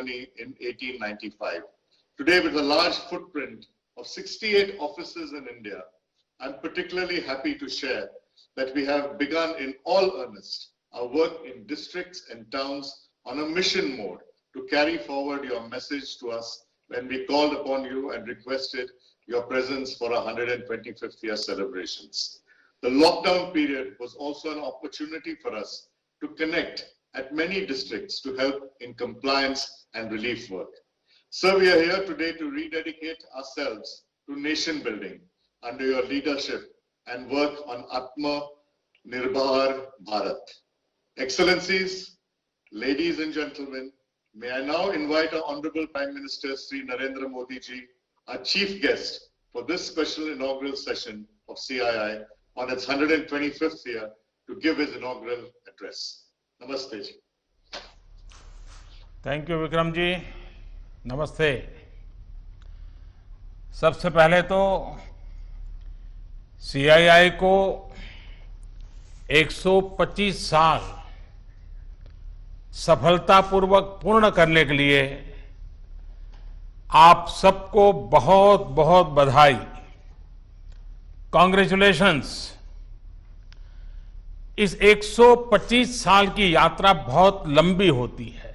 Germany in 1895. Today, with a large footprint of 68 offices in India, I'm particularly happy to share that we have begun in all earnest our work in districts and towns on a mission mode to carry forward your message to us when we called upon you and requested your presence for our 125th year celebrations. The lockdown period was also an opportunity for us to connect at many districts to help in compliance and relief work. Sir, we are here today to rededicate ourselves to nation building under your leadership and work on Atma Nirbhar Bharat. Excellencies, ladies and gentlemen, may I now invite our Honorable Prime Minister Sri Narendra Modi ji, our chief guest for this special inaugural session of CII on its 125th year to give his inaugural address. Namaste ji. Thank you Vikram ji, नमस्ते। सबसे पहले तो CII को 125 साल सफलतापूर्वक पूर्ण करने के लिए आप सबको बहुत बहुत बधाई, कांग्रेचुलेशंस। इस 125 साल की यात्रा बहुत लंबी होती है,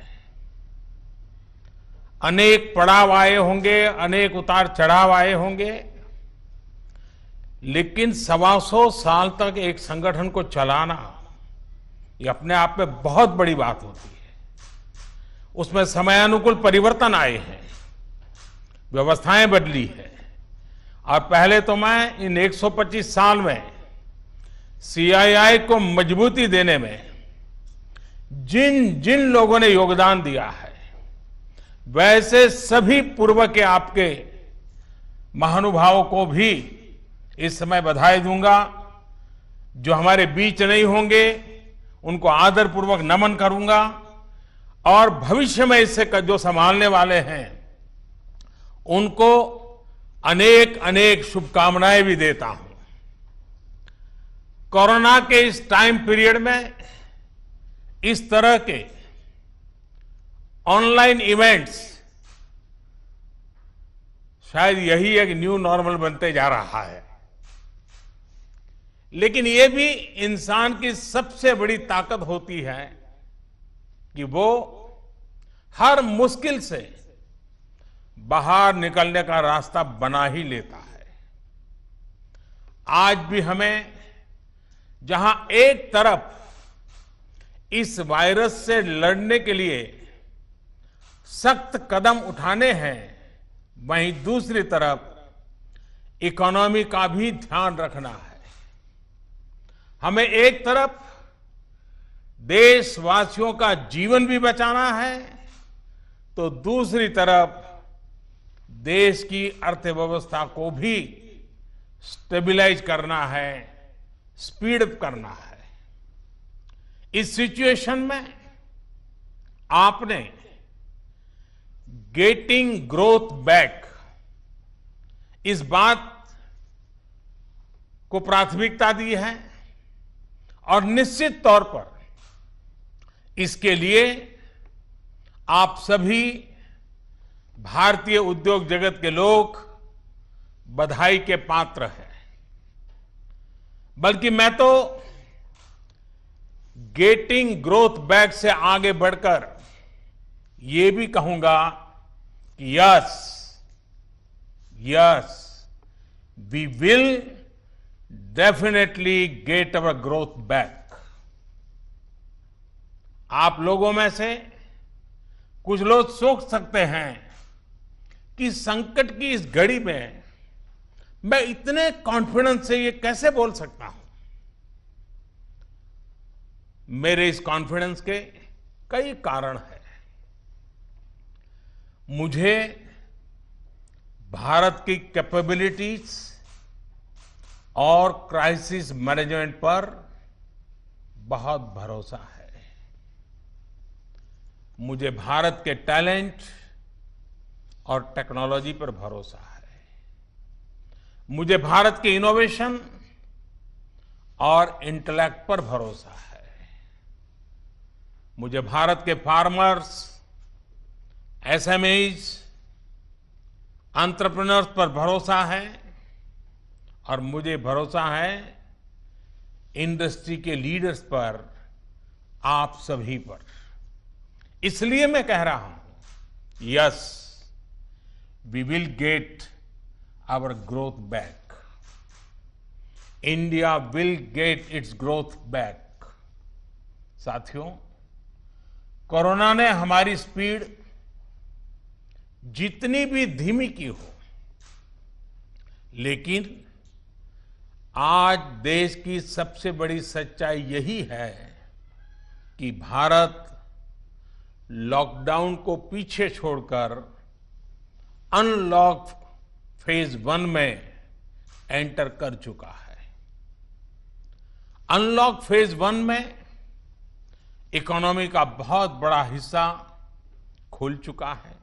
अनेक पड़ाव आए होंगे, अनेक उतार चढ़ाव आए होंगे, लेकिन 125 साल तक एक संगठन को चलाना ये अपने आप में बहुत बड़ी बात होती है। उसमें समयानुकूल परिवर्तन आए हैं, व्यवस्थाएं बदली है, और पहले तो मैं इन 125 साल में सीआईआई को मजबूती देने में जिन जिन लोगों ने योगदान दिया है, वैसे सभी पूर्व के आपके महानुभावों को भी इस समय बधाई दूंगा। जो हमारे बीच नहीं होंगे उनको आदरपूर्वक नमन करूंगा, और भविष्य में इससे जो संभालने वाले हैं उनको अनेक अनेक शुभकामनाएं भी देता हूं। कोरोना के इस टाइम पीरियड में इस तरह के ऑनलाइन इवेंट्स शायद यही एक न्यू नॉर्मल बनते जा रहा है, लेकिन ये भी इंसान की सबसे बड़ी ताकत होती है कि वो हर मुश्किल से बाहर निकलने का रास्ता बना ही लेता है। आज भी हमें जहां एक तरफ इस वायरस से लड़ने के लिए सख्त कदम उठाने हैं, वहीं दूसरी तरफ इकोनॉमी का भी ध्यान रखना है। हमें एक तरफ देशवासियों का जीवन भी बचाना है, तो दूसरी तरफ देश की अर्थव्यवस्था को भी स्टेबलाइज करना है, स्पीड अप करना है। इस सिचुएशन में आपने गेटिंग ग्रोथ बैक, इस बात को प्राथमिकता दी है, और निश्चित तौर पर इसके लिए आप सभी भारतीय उद्योग जगत के लोग बधाई के पात्र हैं। बल्कि मैं तो गेटिंग ग्रोथ बैक से आगे बढ़कर ये भी कहूंगा कि yes we will definitely get our growth back. आप लोगों में से कुछ लोग सोच सकते हैं कि संकट की इस घड़ी में मैं इतने कॉन्फिडेंस से ये कैसे बोल सकता हूं। मेरे इस कॉन्फिडेंस के कई कारण हैं। मुझे भारत की कैपेबिलिटीज और क्राइसिस मैनेजमेंट पर बहुत भरोसा है। मुझे भारत के टैलेंट और टेक्नोलॉजी पर भरोसा है। मुझे भारत के इनोवेशन और इंटेलेक्ट पर भरोसा है। मुझे भारत के फार्मर्स, एसएमईज, एंटरप्रेन्योर्स पर भरोसा है और मुझे भरोसा है इंडस्ट्री के लीडर्स पर, आप सभी पर। इसलिए मैं कह रहा हूं, yes, we will get our growth back. India will get its growth back. साथियों, कोरोना ने हमारी स्पीड जितनी भी धीमी की हो, लेकिन आज देश की सबसे बड़ी सच्चाई यही है कि भारत लॉकडाउन को पीछे छोड़कर अनलॉक फेज 1 में एंटर कर चुका है। अनलॉक फेज 1 में इकोनॉमी का बहुत बड़ा हिस्सा खुल चुका है।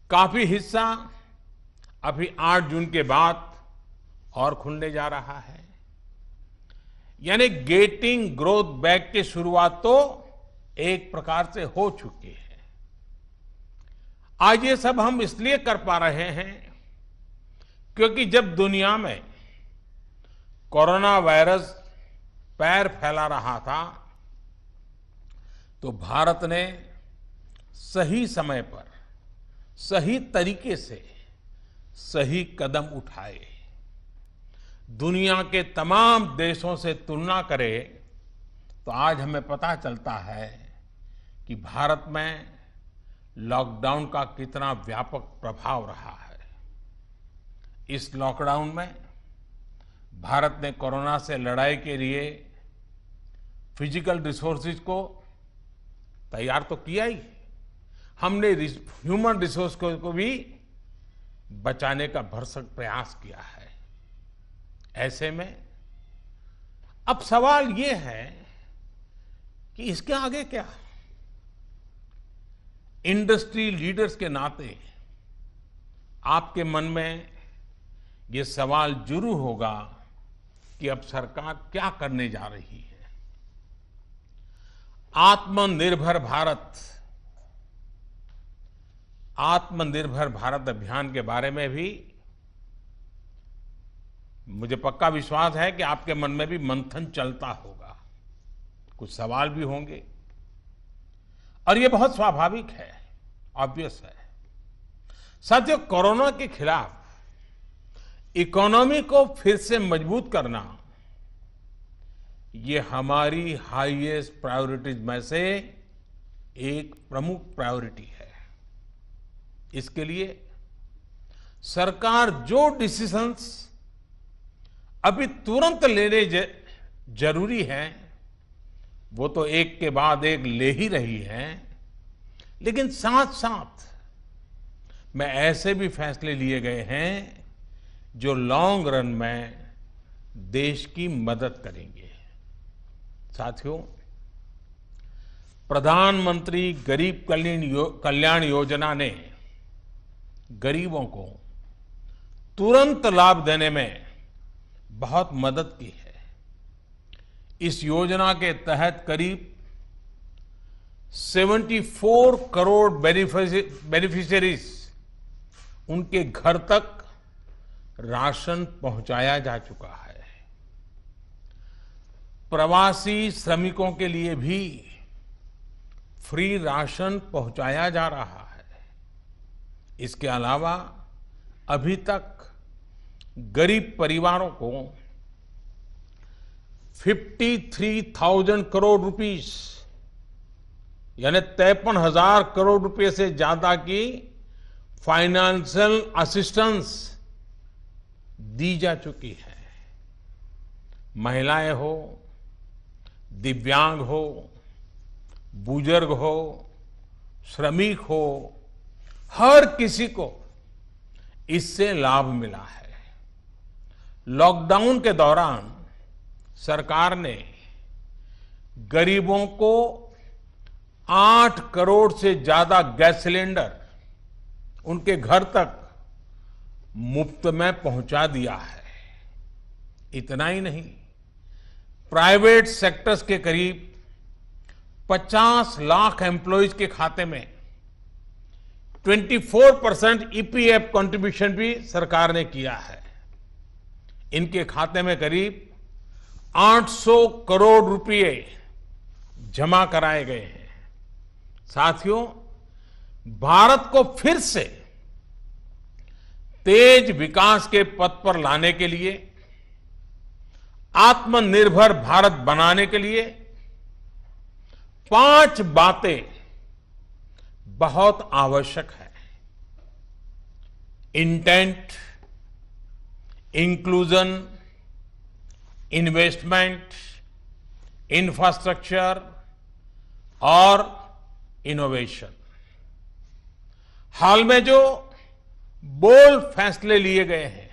काफी हिस्सा अभी 8 जून के बाद और खुलने जा रहा है। यानी गेटिंग ग्रोथ बैक की शुरुआत तो एक प्रकार से हो चुकी है। आज ये सब हम इसलिए कर पा रहे हैं क्योंकि जब दुनिया में कोरोना वायरस पैर फैला रहा था, तो भारत ने सही समय पर, सही तरीके से सही कदम उठाए। दुनिया के तमाम देशों से तुलना करें तो आज हमें पता चलता है कि भारत में लॉकडाउन का कितना व्यापक प्रभाव रहा है। इस लॉकडाउन में भारत ने कोरोना से लड़ाई के लिए फिजिकल रिसोर्सेज को तैयार तो किया ही, हमने ह्यूमन रिसोर्स को भी बचाने का भरसक प्रयास किया है। ऐसे में अब सवाल ये है कि इसके आगे क्या। इंडस्ट्री लीडर्स के नाते आपके मन में ये सवाल जरूर होगा कि अब सरकार क्या करने जा रही है। आत्मनिर्भर भारत अभियान के बारे में भी मुझे पक्का विश्वास है कि आपके मन में भी मंथन चलता होगा, कुछ सवाल भी होंगे, और ये बहुत स्वाभाविक है, ऑब्वियस है। साथियों, कोरोना के खिलाफ इकोनॉमी को फिर से मजबूत करना, ये हमारी हाईएस्ट प्रायोरिटीज में से एक प्रमुख प्रायोरिटी है। इसके लिए सरकार जो डिसीजंस अभी तुरंत लेने जरूरी है, वो तो एक के बाद एक ले ही रही है, लेकिन साथ साथ में ऐसे भी फैसले लिए गए हैं जो लॉन्ग रन में देश की मदद करेंगे। साथियों, प्रधानमंत्री गरीब कल्याण योजना ने गरीबों को तुरंत लाभ देने में बहुत मदद की है। इस योजना के तहत करीब 74 करोड़ बेनिफिशियरीज, उनके घर तक राशन पहुंचाया जा चुका है। प्रवासी श्रमिकों के लिए भी फ्री राशन पहुंचाया जा रहा है। इसके अलावा अभी तक गरीब परिवारों को 53,000 करोड़ रुपीस, यानी 53,000 करोड़ रुपए से ज्यादा की फाइनेंशियल असिस्टेंस दी जा चुकी है। महिलाएं हो, दिव्यांग हो, बुजुर्ग हो, श्रमिक हो, हर किसी को इससे लाभ मिला है। लॉकडाउन के दौरान सरकार ने गरीबों को 8 करोड़ से ज्यादा गैस सिलेंडर उनके घर तक मुफ्त में पहुंचा दिया है। इतना ही नहीं, प्राइवेट सेक्टर्स के करीब 50 लाख एम्प्लॉइज के खाते में 24% ईपीएफ कंट्रीब्यूशन भी सरकार ने किया है। इनके खाते में करीब 800 करोड़ रुपए जमा कराए गए हैं। साथियों, भारत को फिर से तेज विकास के पथ पर लाने के लिए, आत्मनिर्भर भारत बनाने के लिए 5 बातें बहुत आवश्यक है। इंटेंट, इंक्लूजन, इन्वेस्टमेंट, इंफ्रास्ट्रक्चर और इनोवेशन। हाल में जो बोल्ड फैसले लिए गए हैं,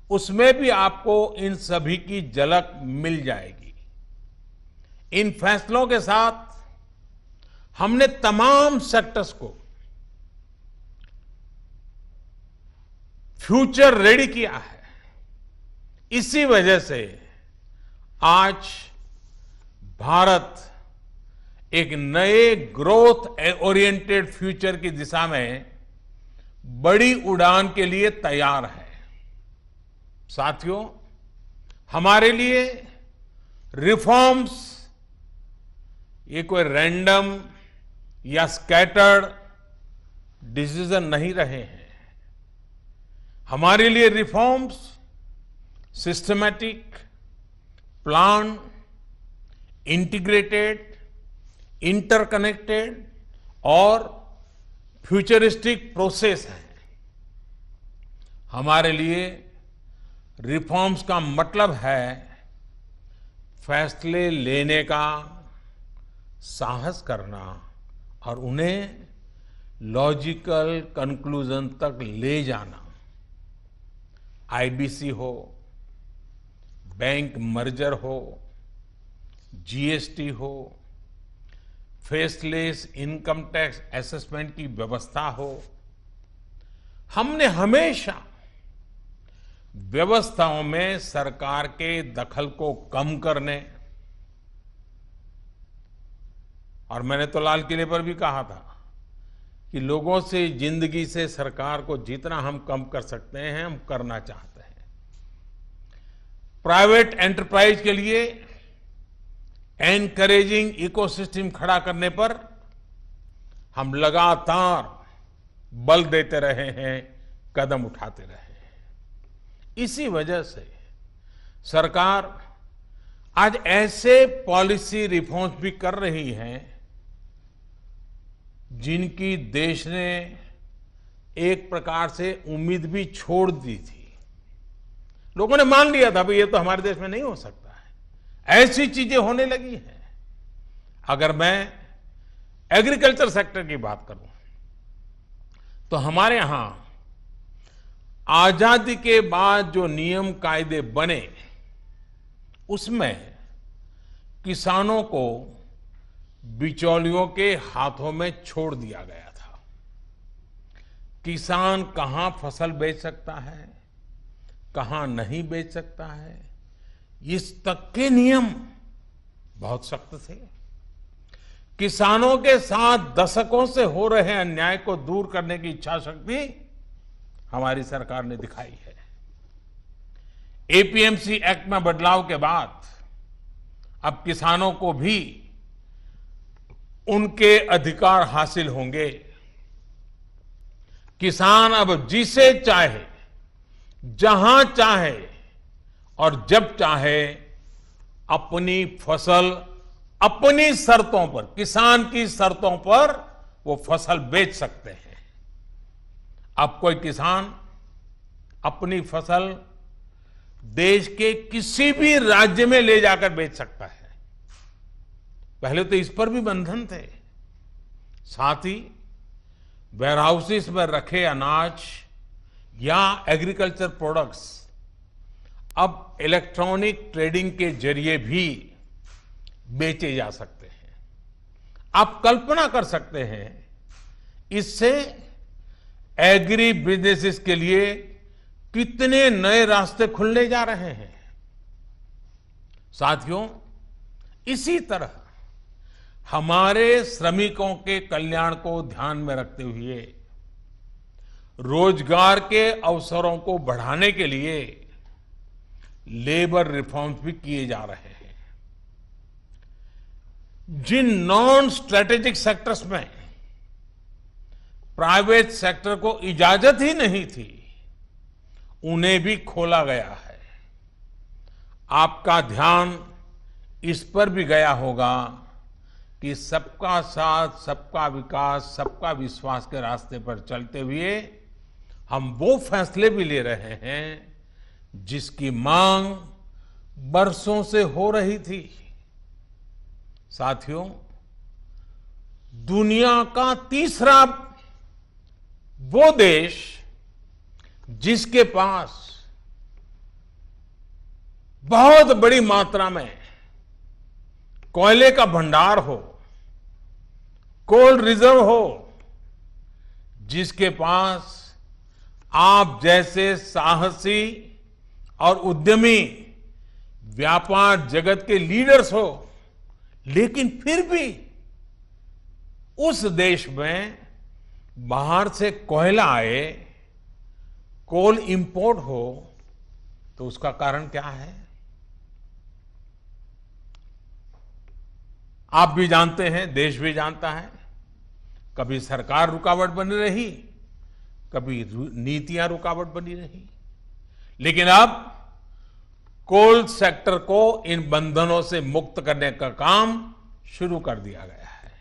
उसमें भी आपको इन सभी की झलक मिल जाएगी। इन फैसलों के साथ हमने तमाम सेक्टर्स को फ्यूचर रेडी किया है। इसी वजह से आज भारत एक नए ग्रोथ ओरिएंटेड फ्यूचर की दिशा में बड़ी उड़ान के लिए तैयार है। साथियों, हमारे लिए रिफॉर्म्स ये कोई रैंडम या स्कैटर्ड डिसीजन नहीं रहे हैं। हमारे लिए reforms systematic, plan, integrated, interconnected और फ्यूचरिस्टिक प्रोसेस है। हमारे लिए रिफॉर्म्स का मतलब है फैसले लेने का साहस करना और उन्हें लॉजिकल कंक्लूजन तक ले जाना। आईबीसी हो, बैंक मर्जर हो, जीएसटी हो, फेसलेस इनकम टैक्स असेसमेंट की व्यवस्था हो, हमने हमेशा व्यवस्थाओं में सरकार के दखल को कम करने, और मैंने तो लाल किले पर भी कहा था कि लोगों से, जिंदगी से सरकार को जितना हम कम कर सकते हैं हम करना चाहते हैं। प्राइवेट एंटरप्राइज के लिए एनकरेजिंग इकोसिस्टम खड़ा करने पर हम लगातार बल देते रहे हैं, कदम उठाते रहे हैं। इसी वजह से सरकार आज ऐसे पॉलिसी रिफॉर्म्स भी कर रही है जिनकी देश ने एक प्रकार से उम्मीद भी छोड़ दी थी। लोगों ने मान लिया था भाई ये तो हमारे देश में नहीं हो सकता है, ऐसी चीजें होने लगी हैं। अगर मैं एग्रीकल्चर सेक्टर की बात करूं तो हमारे यहां आजादी के बाद जो नियम कायदे बने उसमें किसानों को बिचौलियों के हाथों में छोड़ दिया गया था। किसान कहां फसल बेच सकता है, कहां नहीं बेच सकता है, इस तक के नियम बहुत सख्त थे। किसानों के साथ दशकों से हो रहे अन्याय को दूर करने की इच्छा शक्ति हमारी सरकार ने दिखाई है। एपीएमसी एक्ट में बदलाव के बाद अब किसानों को भी उनके अधिकार हासिल होंगे। किसान अब जिसे चाहे, जहां चाहे और जब चाहे अपनी फसल अपनी शर्तों पर, किसान की शर्तों पर वो फसल बेच सकते हैं। अब कोई किसान अपनी फसल देश के किसी भी राज्य में ले जाकर बेच सकता है। पहले तो इस पर भी बंधन थे। साथ ही वेयरहाउसेस में रखे अनाज या एग्रीकल्चर प्रोडक्ट्स अब इलेक्ट्रॉनिक ट्रेडिंग के जरिए भी बेचे जा सकते हैं। आप कल्पना कर सकते हैं इससे एग्री बिजनेसेस के लिए कितने नए रास्ते खुलने जा रहे हैं। साथियों, इसी तरह हमारे श्रमिकों के कल्याण को ध्यान में रखते हुए रोजगार के अवसरों को बढ़ाने के लिए लेबर रिफॉर्म्स भी किए जा रहे हैं। जिन नॉन स्ट्रेटेजिक सेक्टर्स में प्राइवेट सेक्टर को इजाजत ही नहीं थी, उन्हें भी खोला गया है। आपका ध्यान इस पर भी गया होगा कि सबका साथ, सबका विकास, सबका विश्वास के रास्ते पर चलते हुए हम वो फैसले भी ले रहे हैं जिसकी मांग बरसों से हो रही थी। साथियों, दुनिया का तीसरा वो देश जिसके पास बहुत बड़ी मात्रा में कोयले का भंडार हो, कोल रिजर्व हो, जिसके पास आप जैसे साहसी और उद्यमी व्यापार जगत के लीडर्स हो, लेकिन फिर भी उस देश में बाहर से कोयला आए, कोल इंपोर्ट हो, तो उसका कारण क्या है? आप भी जानते हैं, देश भी जानता है। कभी सरकार रुकावट बनी रही, कभी नीतियां रुकावट बनी रही, लेकिन अब कोल सेक्टर को इन बंधनों से मुक्त करने का काम शुरू कर दिया गया है।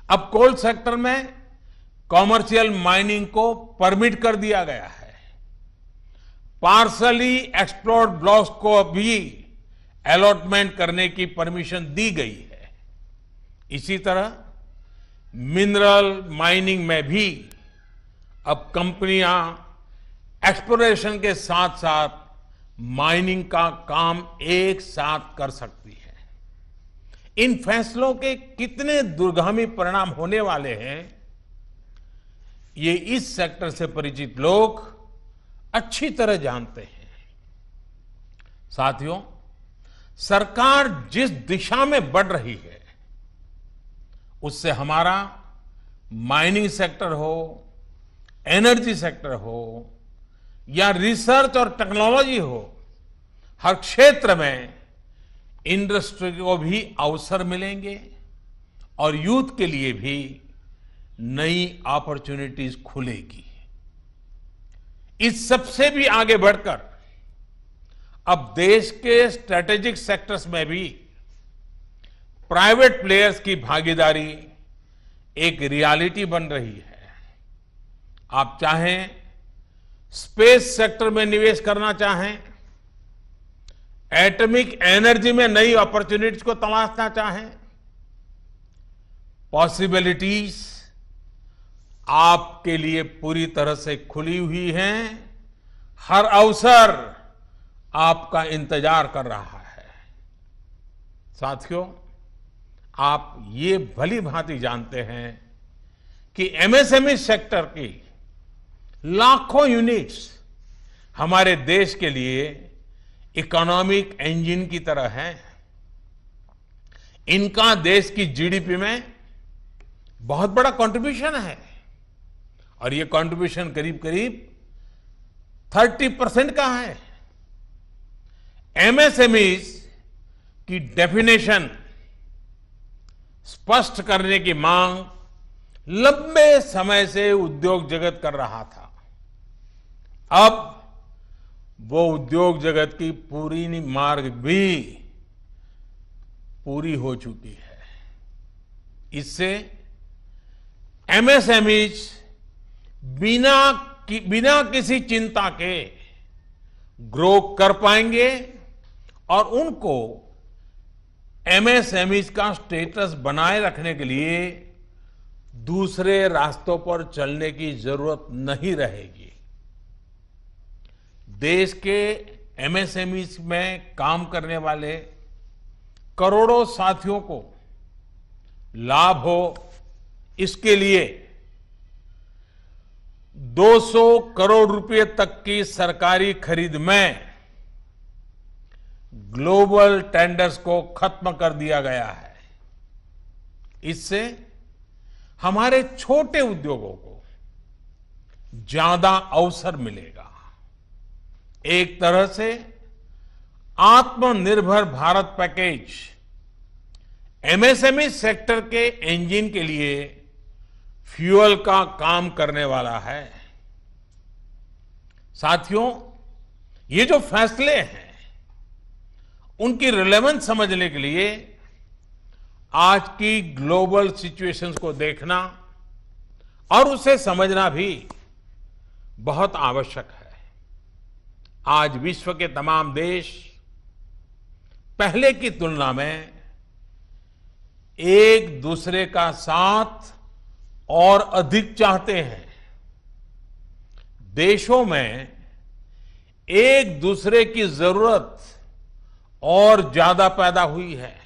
अब कोल सेक्टर में कॉमर्शियल माइनिंग को परमिट कर दिया गया है। पार्सली एक्सप्लोर्ड ब्लॉक्स को भी अलॉटमेंट करने की परमिशन दी गई है। इसी तरह मिनरल माइनिंग में भी अब कंपनियां एक्सप्लोरेशन के साथ साथ माइनिंग का काम एक साथ कर सकती है। इन फैसलों के कितने दूरगामी परिणाम होने वाले हैं, ये इस सेक्टर से परिचित लोग अच्छी तरह जानते हैं। साथियों, सरकार जिस दिशा में बढ़ रही है, उससे हमारा माइनिंग सेक्टर हो, एनर्जी सेक्टर हो या रिसर्च और टेक्नोलॉजी हो, हर क्षेत्र में इंडस्ट्री को भी अवसर मिलेंगे और यूथ के लिए भी नई अपॉर्चुनिटीज खुलेगी। इस सबसे भी आगे बढ़कर अब देश के स्ट्रेटेजिक सेक्टर्स में भी प्राइवेट प्लेयर्स की भागीदारी एक रियलिटी बन रही है। आप चाहें स्पेस सेक्टर में निवेश करना चाहें, एटॉमिक एनर्जी में नई अपॉर्चुनिटीज को तलाशना चाहें, पॉसिबिलिटीज आपके लिए पूरी तरह से खुली हुई हैं। हर अवसर आपका इंतजार कर रहा है। साथियों, आप ये भली भांति जानते हैं कि एमएसएमई सेक्टर की लाखों यूनिट्स हमारे देश के लिए इकोनॉमिक इंजन की तरह हैं। इनका देश की जीडीपी में बहुत बड़ा कंट्रीब्यूशन है और ये कंट्रीब्यूशन करीब करीब 30% का है। एमएसएमईज की डेफिनेशन स्पष्ट करने की मांग लंबे समय से उद्योग जगत कर रहा था। अब वो उद्योग जगत की पूरी मार्ग भी पूरी हो चुकी है। इससे एमएसएमईज बिना किसी चिंता के ग्रो कर पाएंगे और उनको एमएसएमईज का स्टेटस बनाए रखने के लिए दूसरे रास्तों पर चलने की जरूरत नहीं रहेगी। देश के एमएसएमईज में काम करने वाले करोड़ों साथियों को लाभ हो, इसके लिए 200 करोड़ रुपए तक की सरकारी खरीद में ग्लोबल टेंडर्स को खत्म कर दिया गया है। इससे हमारे छोटे उद्योगों को ज्यादा अवसर मिलेगा। एक तरह से आत्मनिर्भर भारत पैकेज एमएसएमई सेक्टर के इंजन के लिए फ्यूल का काम करने वाला है। साथियों, ये जो फैसले हैं उनकी रिलेवेंस समझने के लिए आज की ग्लोबल सिचुएशंस को देखना और उसे समझना भी बहुत आवश्यक है। आज विश्व के तमाम देश पहले की तुलना में एक दूसरे का साथ और अधिक चाहते हैं। देशों में एक दूसरे की जरूरत और ज्यादा पैदा हुई है,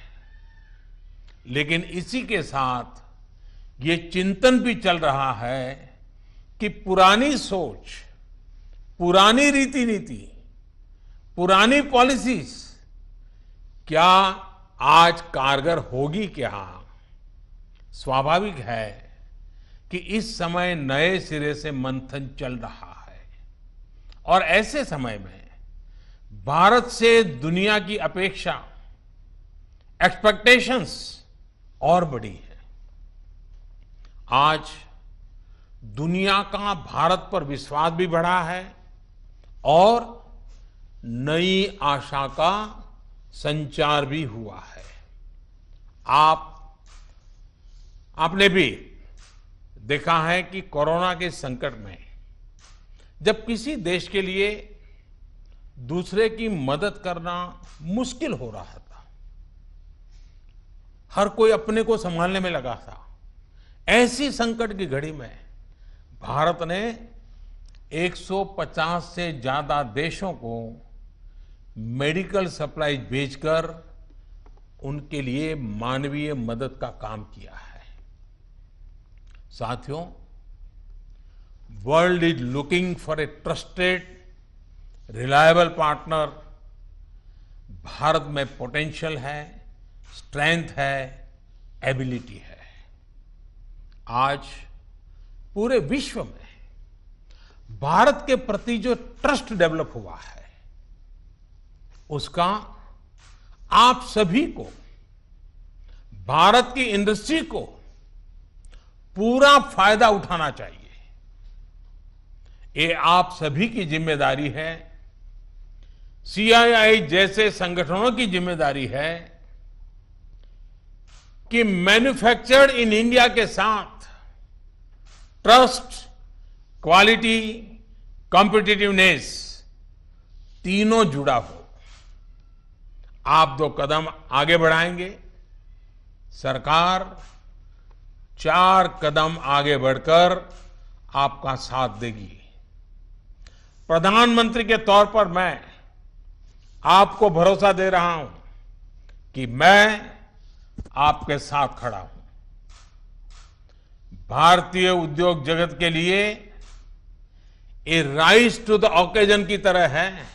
लेकिन इसी के साथ ये चिंतन भी चल रहा है कि पुरानी सोच, पुरानी रीति नीति, पुरानी पॉलिसीज क्या आज कारगर होगी क्या? स्वाभाविक है कि इस समय नए सिरे से मंथन चल रहा है और ऐसे समय में भारत से दुनिया की अपेक्षा, एक्सपेक्टेशंस और बड़ी है। आज दुनिया का भारत पर विश्वास भी बढ़ा है और नई आशा का संचार भी हुआ है। आपने भी देखा है कि कोरोना के संकट में जब किसी देश के लिए दूसरे की मदद करना मुश्किल हो रहा था, हर कोई अपने को संभालने में लगा था, ऐसी संकट की घड़ी में भारत ने 150 से ज्यादा देशों को मेडिकल सप्लाई भेजकर उनके लिए मानवीय मदद का काम किया है। साथियों, world is looking for a trusted, reliable partner. Bharat में पोटेंशियल है, स्ट्रेंथ है, एबिलिटी है। आज पूरे विश्व में भारत के प्रति जो ट्रस्ट डेवलप हुआ है, उसका आप सभी को, भारत की इंडस्ट्री को पूरा फायदा उठाना चाहिए। ये आप सभी की जिम्मेदारी है, सीआईआई जैसे संगठनों की जिम्मेदारी है कि मैन्युफैक्चर्ड इन इंडिया के साथ ट्रस्ट, क्वालिटी, कॉम्पिटिटिवनेस तीनों जुड़ा हो। आप 2 कदम आगे बढ़ाएंगे, सरकार 4 कदम आगे बढ़कर आपका साथ देगी। प्रधानमंत्री के तौर पर मैं आपको भरोसा दे रहा हूं कि मैं आपके साथ खड़ा हूं। भारतीय उद्योग जगत के लिए ये राइज टू द ओकेजन की तरह है।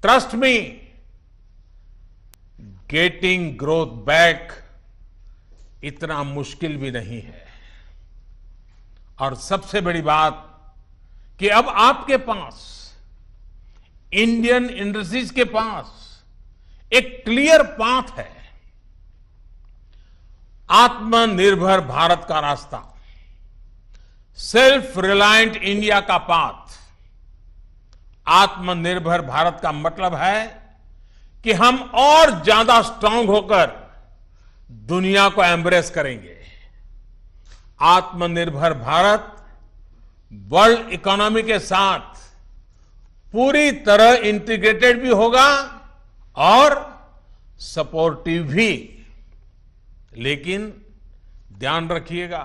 Trust me, getting growth back इतना मुश्किल भी नहीं है। और सबसे बड़ी बात कि अब आपके पास, इंडियन इंडस्ट्रीज के पास एक क्लियर पाथ है। आत्मनिर्भर भारत का रास्ता, सेल्फ रिलायंट इंडिया का पाथ। आत्मनिर्भर भारत का मतलब है कि हम और ज्यादा स्ट्रांग होकर दुनिया को एम्ब्रेस करेंगे। आत्मनिर्भर भारत वर्ल्ड इकोनॉमी के साथ पूरी तरह इंटीग्रेटेड भी होगा और सपोर्टिव भी। लेकिन ध्यान रखिएगा,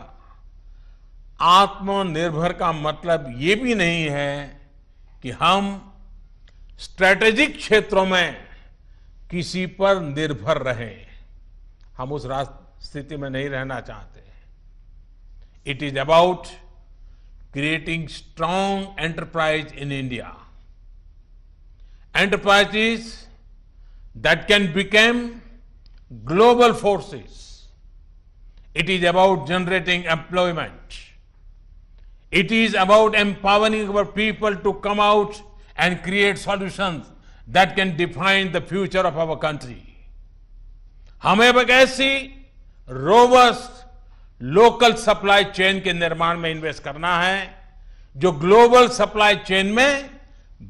आत्मनिर्भर का मतलब ये भी नहीं है कि हम स्ट्रैटेजिक क्षेत्रों में किसी पर निर्भर रहें। हम उस स्थिति में नहीं रहना चाहते। It is about creating strong enterprise in India, enterprises that can become global forces. It is about generating employment. It is about empowering our people to come out and create solutions that can define the future of our country. हमें एक ऐसी robust local supply chain के निर्माण में invest करना है जो global supply chain में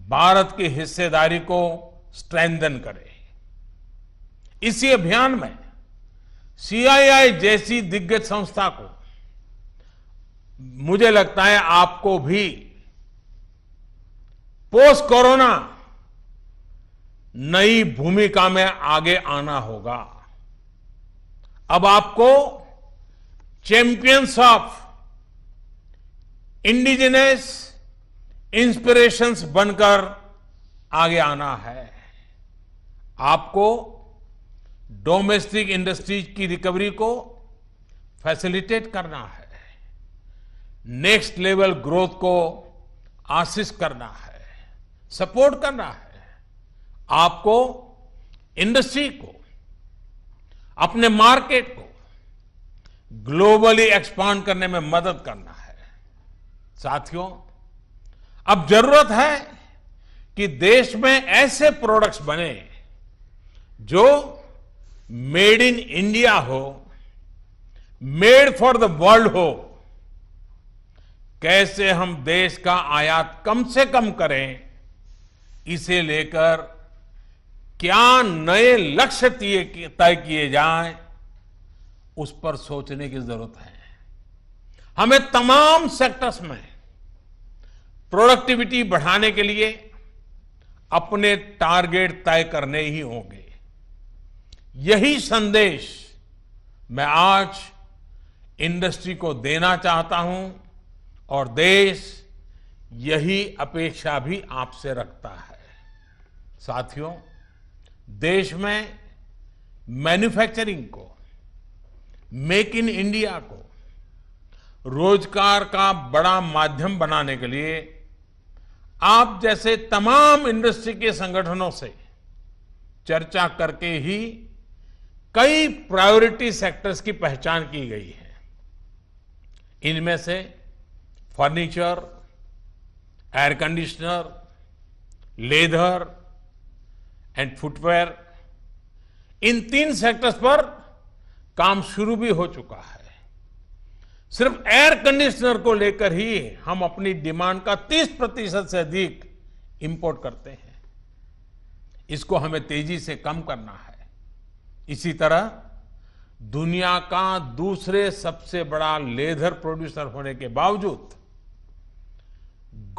भारत की हिस्सेदारी को स्ट्रेंथन करे। इसी अभियान में सीआईआई जैसी दिग्गज संस्था को मुझे लगता है आपको भी पोस्ट कोरोना नई भूमिका में आगे आना होगा। अब आपको चैंपियंस ऑफ इंडिजिनस इंस्पिरेशंस बनकर आगे आना है। आपको डोमेस्टिक इंडस्ट्रीज की रिकवरी को फैसिलिटेट करना है, नेक्स्ट लेवल ग्रोथ को असिस्ट करना है, सपोर्ट करना है। आपको इंडस्ट्री को, अपने मार्केट को ग्लोबली एक्सपांड करने में मदद करना है। साथियों, अब जरूरत है कि देश में ऐसे प्रोडक्ट्स बने जो मेड इन इंडिया हो, मेड फॉर द वर्ल्ड हो। कैसे हम देश का आयात कम से कम करें, इसे लेकर क्या नए लक्ष्य तय किए जाएं, उस पर सोचने की जरूरत है। हमें तमाम सेक्टर्स में प्रोडक्टिविटी बढ़ाने के लिए अपने टारगेट तय करने ही होंगे। यही संदेश मैं आज इंडस्ट्री को देना चाहता हूं और देश यही अपेक्षा भी आपसे रखता है। साथियों, देश में मैन्युफैक्चरिंग को, मेक इन इंडिया को रोजगार का बड़ा माध्यम बनाने के लिए आप जैसे तमाम इंडस्ट्री के संगठनों से चर्चा करके ही कई प्रायोरिटी सेक्टर्स की पहचान की गई है। इनमें से furniture, air conditioner, leather and footwear, in 3 sectors पर काम शुरू भी हो चुका है। सिर्फ एयर कंडीशनर को लेकर ही हम अपनी डिमांड का 30% से अधिक इंपोर्ट करते हैं। इसको हमें तेजी से कम करना है। इसी तरह दुनिया का दूसरे सबसे बड़ा लेदर प्रोड्यूसर होने के बावजूद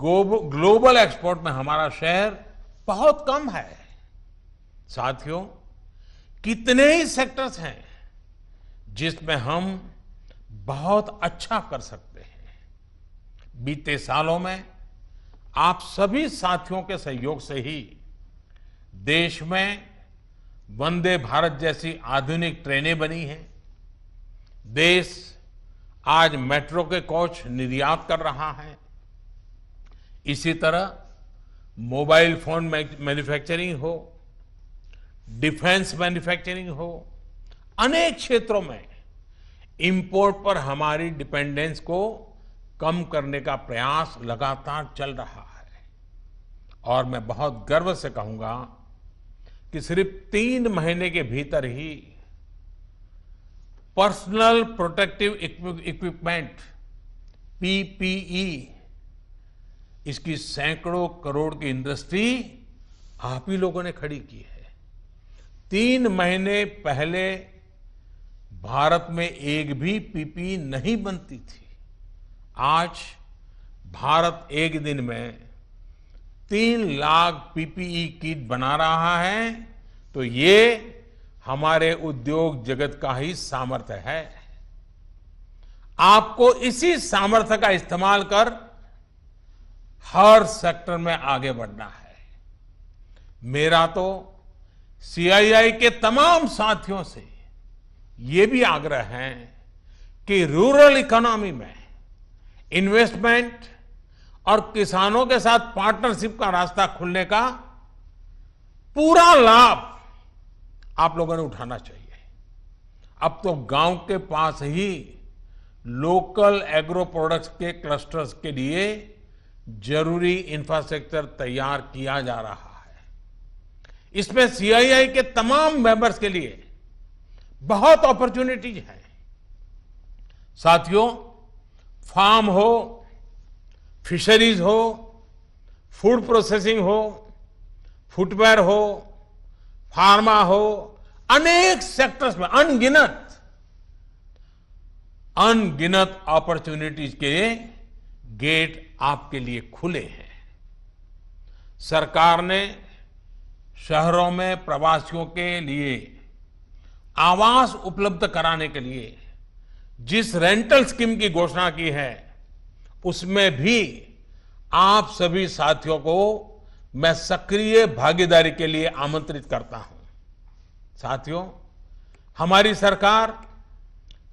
ग्लोबल एक्सपोर्ट में हमारा शेयर बहुत कम है। साथियों, कितने ही सेक्टर्स हैं जिसमें हम बहुत अच्छा कर सकते हैं। बीते सालों में आप सभी साथियों के सहयोग से ही देश में वंदे भारत जैसी आधुनिक ट्रेनें बनी हैं। देश आज मेट्रो के कोच निर्यात कर रहा है। इसी तरह मोबाइल फोन मैन्युफैक्चरिंग हो, डिफेंस मैन्युफैक्चरिंग हो, अनेक क्षेत्रों में इंपोर्ट पर हमारी डिपेंडेंस को कम करने का प्रयास लगातार चल रहा है। और मैं बहुत गर्व से कहूंगा कि सिर्फ 3 महीने के भीतर ही पर्सनल प्रोटेक्टिव इक्विपमेंट पीपीई, इसकी सैकड़ों करोड़ की इंडस्ट्री आप ही लोगों ने खड़ी की है। 3 महीने पहले भारत में एक भी पीपीई नहीं बनती थी। आज भारत एक दिन में 3 लाख पीपीई किट बना रहा है, तो ये हमारे उद्योग जगत का ही सामर्थ्य है। आपको इसी सामर्थ्य का इस्तेमाल कर हर सेक्टर में आगे बढ़ना है। मेरा तो सीआईआई के तमाम साथियों से ये भी आग्रह है कि रूरल इकोनॉमी में इन्वेस्टमेंट और किसानों के साथ पार्टनरशिप का रास्ता खुलने का पूरा लाभ आप लोगों ने उठाना चाहिए। अब तो गांव के पास ही लोकल एग्रो प्रोडक्ट्स के क्लस्टर्स के लिए जरूरी इंफ्रास्ट्रक्चर तैयार किया जा रहा है। इसमें सीआईआई के तमाम मेंबर्स के लिए बहुत अपॉर्चुनिटीज है। साथियों, फार्म हो, फिशरीज हो, फूड प्रोसेसिंग हो, फुटवेयर हो, फार्मा हो, अनेक सेक्टर्स में अनगिनत अपॉर्चुनिटीज के गेट आपके लिए खुले हैं। सरकार ने शहरों में प्रवासियों के लिए आवास उपलब्ध कराने के लिए जिस रेंटल स्कीम की घोषणा की है, उसमें भी आप सभी साथियों को मैं सक्रिय भागीदारी के लिए आमंत्रित करता हूं। साथियों, हमारी सरकार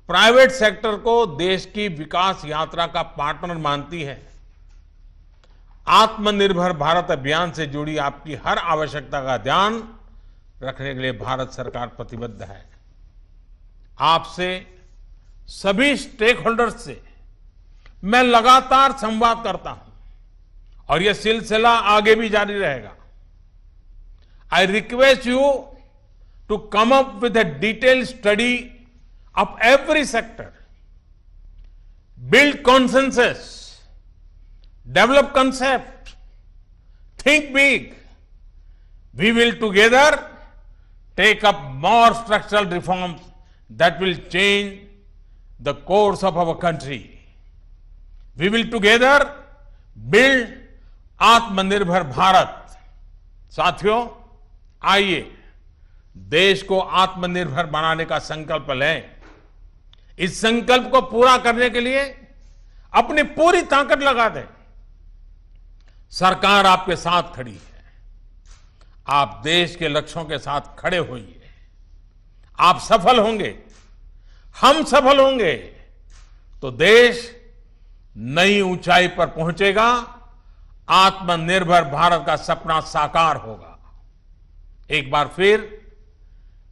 प्राइवेट सेक्टर को देश की विकास यात्रा का पार्टनर मानती है। आत्मनिर्भर भारत अभियान से जुड़ी आपकी हर आवश्यकता का ध्यान रखने के लिए भारत सरकार प्रतिबद्ध है। आपसे सभी स्टेक होल्डर्स से मैं लगातार संवाद करता हूं और यह सिलसिला आगे भी जारी रहेगा। I request you to come up with a detailed study of every sector, build consensus, develop concept, think big. We will together take up more structural reforms that will change the course of our country. We will together build आत्मनिर्भर भारत। साथियों, आइए देश को आत्मनिर्भर बनाने का संकल्प लें। इस संकल्प को पूरा करने के लिए अपनी पूरी ताकत लगा दें। सरकार आपके साथ खड़ी है। आप देश के लक्ष्यों के साथ खड़े होइए। आप सफल होंगे, हम सफल होंगे तो देश नई ऊंचाई पर पहुंचेगा, आत्मनिर्भर भारत का सपना साकार होगा। एक बार फिर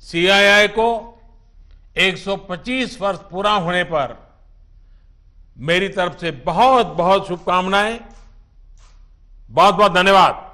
सीआईआई को 125 वर्ष पूरा होने पर मेरी तरफ से बहुत बहुत शुभकामनाएं। बहुत बहुत धन्यवाद।